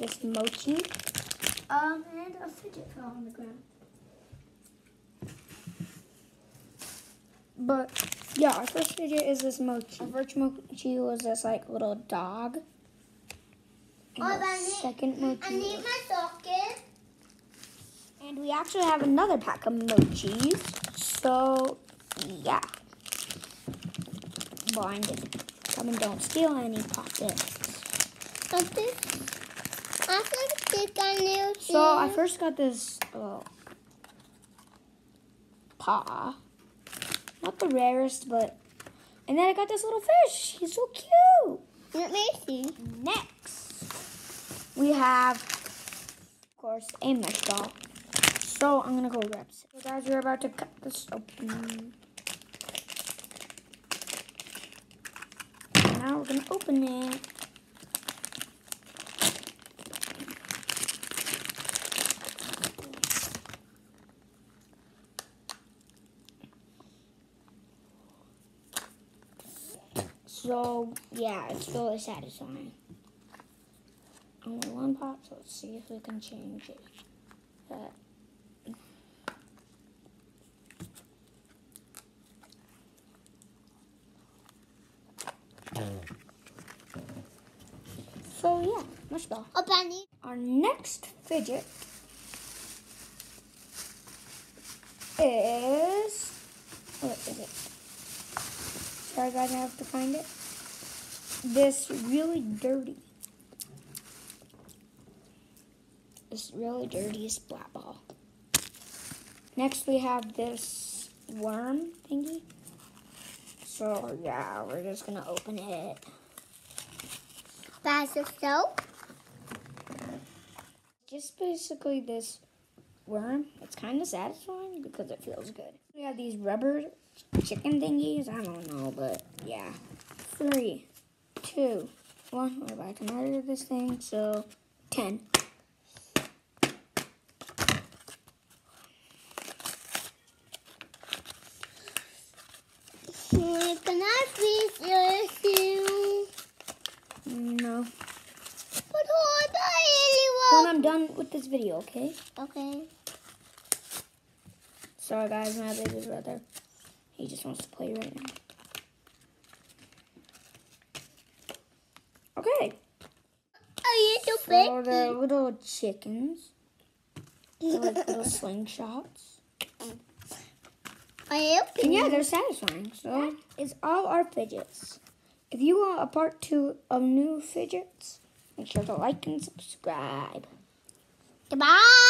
this mochi. And a fidget fell on the ground. But yeah, our first fidget is this mochi. Our first mochi was this like little dog. And our second mochi. I need my socket. And we actually have another pack of mochis. So yeah. Blinded. Come and don't steal any pockets. So I first got this paw. Not the rarest, but... And then I got this little fish. He's so cute. Let me see. Next, we have, of course, a mesh doll. So I'm going to go grab it. So guys, we're about to cut this open. Now we're going to open it. So, yeah, it's really satisfying. Only one pop, so let's see if we can change it. So, yeah, let's go. Our next fidget is... What is it? Sorry guys, I have to find it. This really dirty splat ball. Next we have this worm thingy. So yeah, we're just gonna open it. By yourself? Just basically this worm. It's kind of satisfying because it feels good. We have these rubber chicken thingies. I don't know, but yeah. 3, 2, 1. We're about to murder this thing. So 10. Can I please use you? No. But I really When I'm done with this video, okay? Okay. Sorry guys, my baby brother. He just wants to play right now. Okay. So they're little chickens. They're like little slingshots. And yeah, they're satisfying. So it's all our fidgets. If you want a part 2 of new fidgets, make sure to like and subscribe. Goodbye.